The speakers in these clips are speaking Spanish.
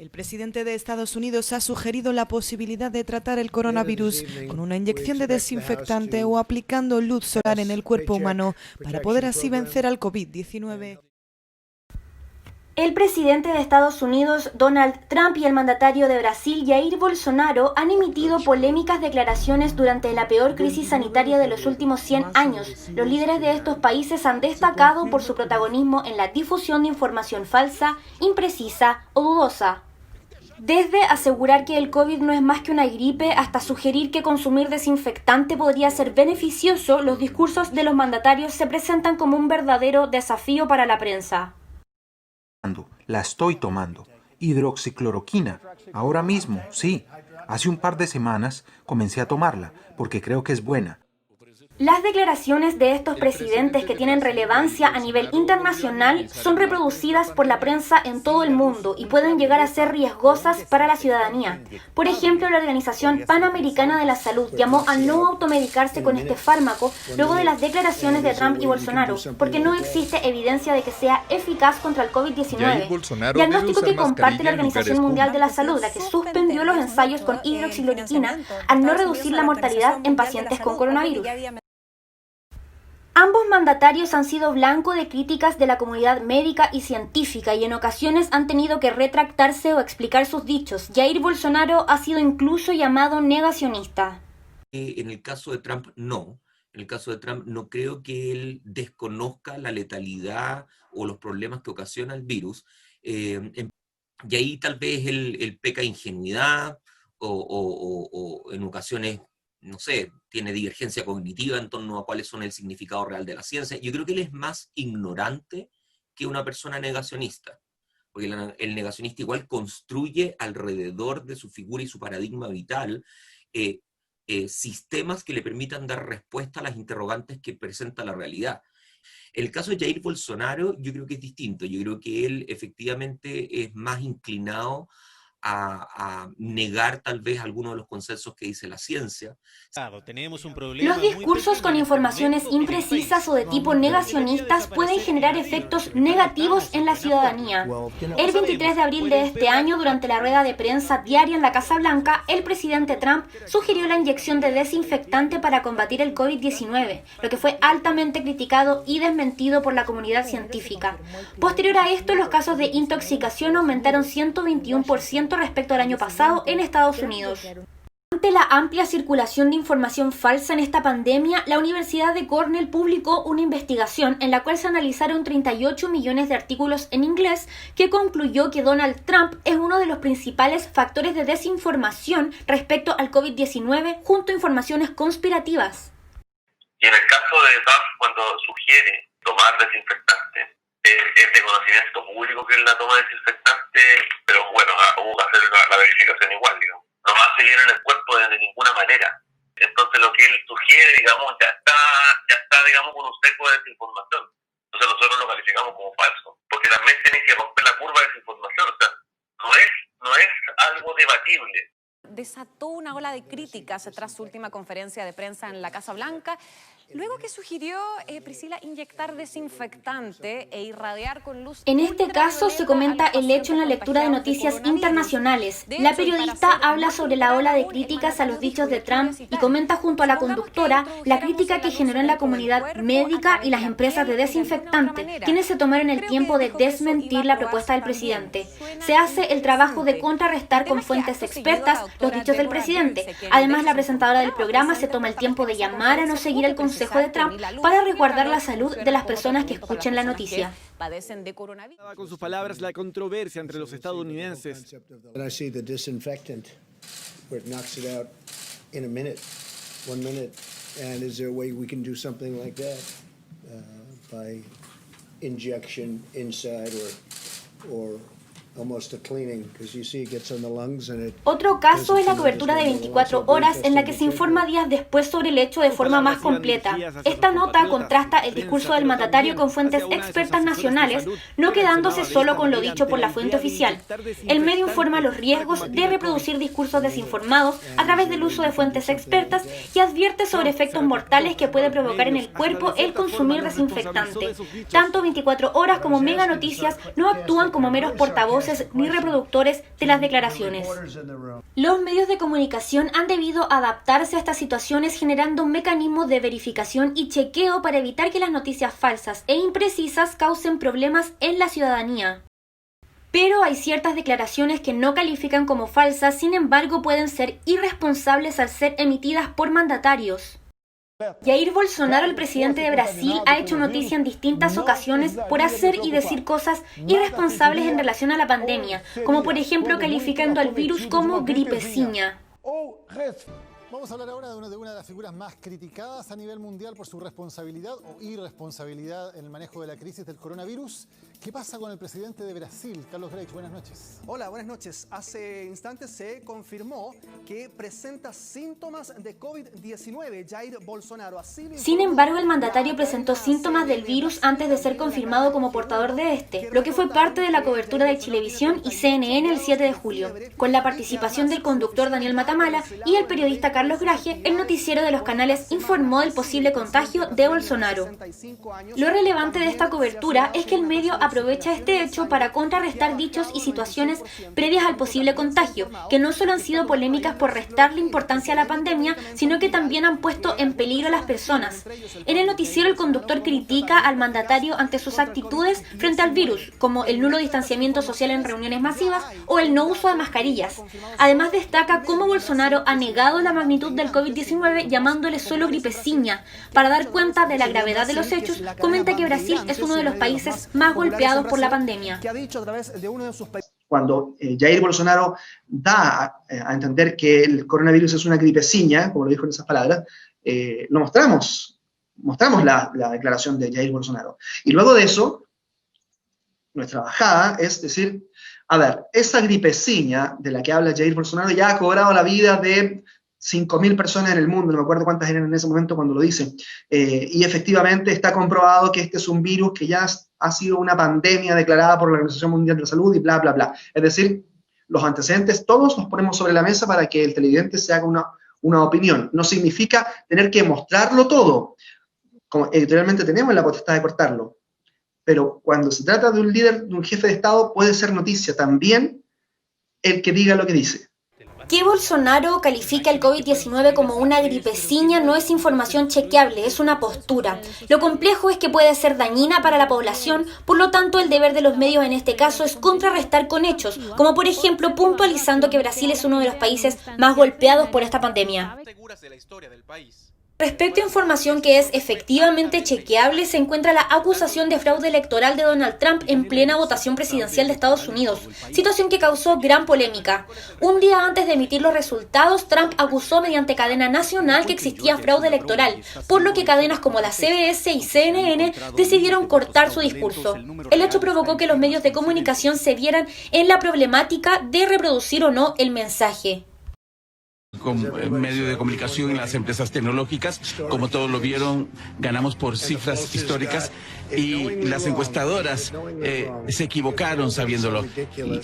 El presidente de Estados Unidos ha sugerido la posibilidad de tratar el coronavirus con una inyección de desinfectante o aplicando luz solar en el cuerpo humano para poder así vencer al COVID-19. El presidente de Estados Unidos, Donald Trump, y el mandatario de Brasil, Jair Bolsonaro, han emitido polémicas declaraciones durante la peor crisis sanitaria de los últimos 100 años. Los líderes de estos países han destacado por su protagonismo en la difusión de información falsa, imprecisa o dudosa. Desde asegurar que el COVID no es más que una gripe hasta sugerir que consumir desinfectante podría ser beneficioso, los discursos de los mandatarios se presentan como un verdadero desafío para la prensa. La estoy tomando. Hidroxicloroquina. Ahora mismo, sí. Hace un par de semanas comencé a tomarla porque creo que es buena. Las declaraciones de estos presidentes que tienen relevancia a nivel internacional son reproducidas por la prensa en todo el mundo y pueden llegar a ser riesgosas para la ciudadanía. Por ejemplo, la Organización Panamericana de la Salud llamó a no automedicarse con este fármaco luego de las declaraciones de Trump y Bolsonaro, porque no existe evidencia de que sea eficaz contra el COVID-19. Diagnóstico que comparte la Organización Mundial de la Salud, la que suspendió los ensayos con hidroxicloroquina al no reducir la mortalidad en pacientes con coronavirus. Ambos mandatarios han sido blanco de críticas de la comunidad médica y científica y en ocasiones han tenido que retractarse o explicar sus dichos. Jair Bolsonaro ha sido incluso llamado negacionista. En el caso de Trump, no. En el caso de Trump, no creo que él desconozca la letalidad o los problemas que ocasiona el virus. Y ahí tal vez él peca ingenuidad o en ocasiones, no sé, tiene divergencia cognitiva en torno a cuáles son el significado real de la ciencia. Yo creo que él es más ignorante que una persona negacionista, porque el negacionista igual construye alrededor de su figura y su paradigma vital sistemas que le permitan dar respuesta a las interrogantes que presenta la realidad. El caso de Jair Bolsonaro yo creo que es distinto. Yo creo que él efectivamente es más inclinado a negar tal vez algunos de los consensos que dice la ciencia. Los discursos con informaciones imprecisas o de tipo negacionistas pueden generar efectos negativos en la ciudadanía. El 23 de abril de este año, durante la rueda de prensa diaria en la Casa Blanca, el presidente Trump sugirió la inyección de desinfectante para combatir el COVID-19, lo que fue altamente criticado y desmentido por la comunidad científica. Posterior a esto, los casos de intoxicación aumentaron 121% respecto al año pasado en Estados Unidos. Ante la amplia circulación de información falsa en esta pandemia, la Universidad de Cornell publicó una investigación en la cual se analizaron 38 millones de artículos en inglés que concluyó que Donald Trump es uno de los principales factores de desinformación respecto al COVID-19 junto a informaciones conspirativas. Y en el caso de Trump, cuando sugiere tomar desinfectante, es de conocimiento público que es la toma de desinfectante, pero bueno, hubo que hacer la verificación igual, digamos. No va a seguir en el cuerpo de ninguna manera. Entonces lo que él sugiere, digamos, ya está, digamos, con un seco de desinformación. Entonces nosotros lo calificamos como falso, porque también tiene que romper la curva de desinformación. O sea, no es algo debatible. Desató una ola de críticas tras su última conferencia de prensa en la Casa Blanca, luego que sugirió, Priscila, inyectar desinfectante e irradiar con luz. En este caso se comenta el hecho en la lectura de noticias internacionales. La periodista habla sobre la ola de críticas a los dichos de Trump y comenta junto a la conductora la crítica que generó en la comunidad médica y las empresas de desinfectante, quienes se tomaron el tiempo de desmentir la propuesta del presidente. Se hace el trabajo de contrarrestar con fuentes expertas los dichos del presidente. Además, la presentadora del programa se toma el tiempo de llamar a no seguir el consejo de Trump para resguardar la salud de las personas que escuchen la noticia. Con sus palabras, la controversia entre los estadounidenses. Otro caso es la cobertura de 24 horas en la que se informa días después sobre el hecho de forma más completa. Esta nota contrasta el discurso del mandatario con fuentes expertas nacionales, no quedándose solo con lo dicho por la fuente oficial. El medio informa los riesgos de reproducir discursos desinformados a través del uso de fuentes expertas y advierte sobre efectos mortales que puede provocar en el cuerpo el consumir desinfectante. Tanto 24 horas como Mega Noticias no actúan como meros portavoces portavoces ni reproductores de las declaraciones. Los medios de comunicación han debido adaptarse a estas situaciones generando mecanismos de verificación y chequeo para evitar que las noticias falsas e imprecisas causen problemas en la ciudadanía. Pero hay ciertas declaraciones que no califican como falsas, sin embargo pueden ser irresponsables al ser emitidas por mandatarios. Jair Bolsonaro, el presidente de Brasil, ha hecho noticia en distintas ocasiones por hacer y decir cosas irresponsables en relación a la pandemia, como por ejemplo calificando al virus como gripeciña. Vamos a hablar ahora de una de las figuras más criticadas a nivel mundial por su responsabilidad o irresponsabilidad en el manejo de la crisis del coronavirus. ¿Qué pasa con el presidente de Brasil, Carlos Grech? Buenas noches. Hola, buenas noches. Hace instantes se confirmó que presenta síntomas de COVID-19, Jair Bolsonaro. Sin embargo, el mandatario presentó síntomas del virus antes de ser confirmado como portador de este, lo que fue parte de la cobertura de Chilevisión y CNN el 7 de julio, con la participación del conductor Daniel Matamala y el periodista Carlos Graje. El noticiero de los canales informó del posible contagio de Bolsonaro. Lo relevante de esta cobertura es que el medio aprovecha este hecho para contrarrestar dichos y situaciones previas al posible contagio, que no solo han sido polémicas por restarle importancia a la pandemia, sino que también han puesto en peligro a las personas. En el noticiero el conductor critica al mandatario ante sus actitudes frente al virus, como el nulo distanciamiento social en reuniones masivas o el no uso de mascarillas. Además destaca cómo Bolsonaro ha negado la magnitud del COVID-19 llamándole solo gripeciña. Para dar cuenta de la gravedad de los hechos, comenta que Brasil es uno de los países más golpeados por la pandemia. Cuando Jair Bolsonaro da a entender que el coronavirus es una gripeciña, como lo dijo en esas palabras, lo mostramos la declaración de Jair Bolsonaro. Y luego de eso, nuestra bajada es decir, a ver, esa gripeciña de la que habla Jair Bolsonaro ya ha cobrado la vida de 5.000 personas en el mundo, no me acuerdo cuántas eran en ese momento cuando lo dice, y efectivamente está comprobado que este es un virus que ya ha sido una pandemia declarada por la Organización Mundial de la Salud y bla, bla, bla. Es decir, los antecedentes todos los ponemos sobre la mesa para que el televidente se haga una opinión. No significa tener que mostrarlo todo, como editorialmente tenemos la potestad de cortarlo, pero cuando se trata de un líder, de un jefe de Estado, puede ser noticia también el que diga lo que dice. Que Bolsonaro califica el COVID-19 como una gripeciña no es información chequeable, es una postura. Lo complejo es que puede ser dañina para la población, por lo tanto el deber de los medios en este caso es contrarrestar con hechos, como por ejemplo puntualizando que Brasil es uno de los países más golpeados por esta pandemia. Respecto a información que es efectivamente chequeable, se encuentra la acusación de fraude electoral de Donald Trump en plena votación presidencial de Estados Unidos, situación que causó gran polémica. Un día antes de emitir los resultados, Trump acusó mediante cadena nacional que existía fraude electoral, por lo que cadenas como la CBS y CNN decidieron cortar su discurso. El hecho provocó que los medios de comunicación se vieran en la problemática de reproducir o no el mensaje. Con medios de comunicación y las empresas tecnológicas, como todos lo vieron, ganamos por cifras históricas y las encuestadoras se equivocaron sabiéndolo.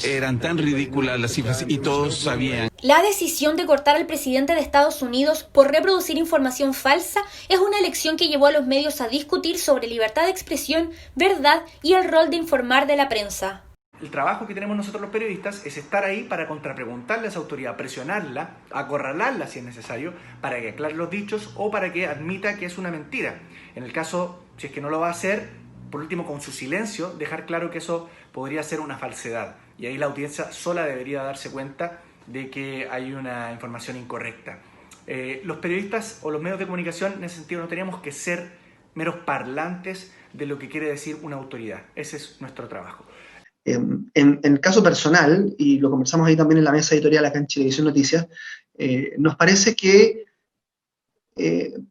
Eran tan ridículas las cifras y todos sabían. La decisión de cortar al presidente de Estados Unidos por reproducir información falsa es una elección que llevó a los medios a discutir sobre libertad de expresión, verdad y el rol de informar de la prensa. El trabajo que tenemos nosotros los periodistas es estar ahí para contrapreguntarle a esa autoridad, presionarla, acorralarla si es necesario, para que aclare los dichos o para que admita que es una mentira. En el caso, si es que no lo va a hacer, por último con su silencio, dejar claro que eso podría ser una falsedad. Y ahí la audiencia sola debería darse cuenta de que hay una información incorrecta. Los periodistas o los medios de comunicación en ese sentido no teníamos que ser meros parlantes de lo que quiere decir una autoridad. Ese es nuestro trabajo. En el caso personal, y lo conversamos ahí también en la mesa editorial acá en Chilevisión Noticias, nos parece que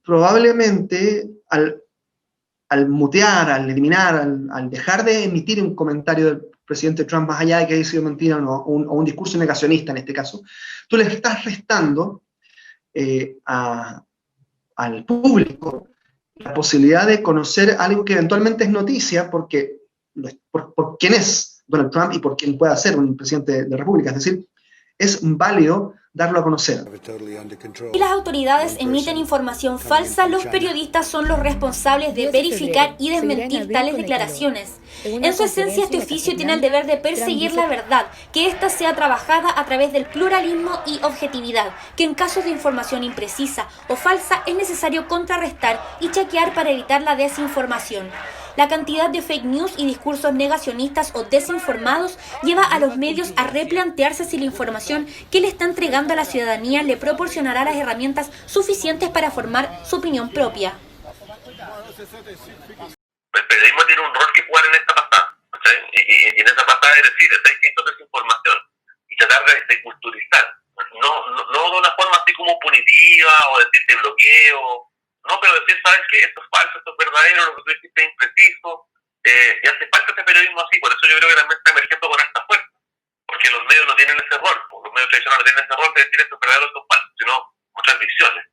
probablemente al mutear, al eliminar, al dejar de emitir un comentario del presidente Trump, más allá de que haya sido mentira o un discurso negacionista en este caso, tú le estás restando al público la posibilidad de conocer algo que eventualmente es noticia porque por quién es Donald Trump y por quién puede ser un presidente de la República. Es decir, es válido darlo a conocer. Si las autoridades emiten información falsa, los periodistas son los responsables de verificar y desmentir tales declaraciones. En su esencia, este oficio tiene el deber de perseguir la verdad, que ésta sea trabajada a través del pluralismo y objetividad, que en casos de información imprecisa o falsa es necesario contrarrestar y chequear para evitar la desinformación. La cantidad de fake news y discursos negacionistas o desinformados lleva a los medios a replantearse si la información que le está entregando a la ciudadanía le proporcionará las herramientas suficientes para formar su opinión propia. El periodismo tiene un rol que jugar en esta pasada, ¿sí? Y en esa pasada es decir, hay que desinformación y tratar de culturizar, no de una forma así como punitiva o decir te bloqueo. No, pero decir, ¿sabes qué? Esto es falso, esto es verdadero, lo que tú dijiste es impreciso. Y hace falta este periodismo así, por eso yo creo que también está emergiendo con esta fuerza. Porque los medios no tienen ese rol, los medios tradicionales no tienen ese rol de decir esto es verdadero, esto es falso, sino muchas visiones.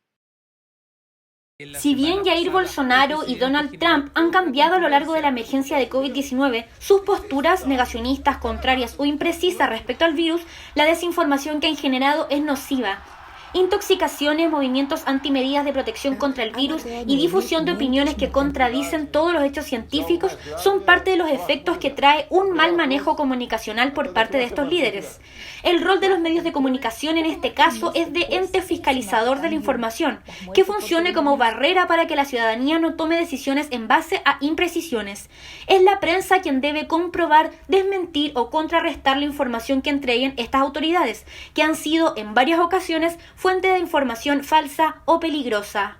Si bien Jair Bolsonaro y Donald Trump han cambiado a lo largo de la emergencia de COVID-19 sus posturas negacionistas, contrarias o imprecisas respecto al virus, la desinformación que han generado es nociva. Intoxicaciones, movimientos antimedidas de protección contra el virus y difusión de opiniones que contradicen todos los hechos científicos son parte de los efectos que trae un mal manejo comunicacional por parte de estos líderes. El rol de los medios de comunicación en este caso es de ente fiscalizador de la información, que funcione como barrera para que la ciudadanía no tome decisiones en base a imprecisiones. Es la prensa quien debe comprobar, desmentir o contrarrestar la información que entreguen estas autoridades, que han sido en varias ocasiones fuente de información falsa o peligrosa.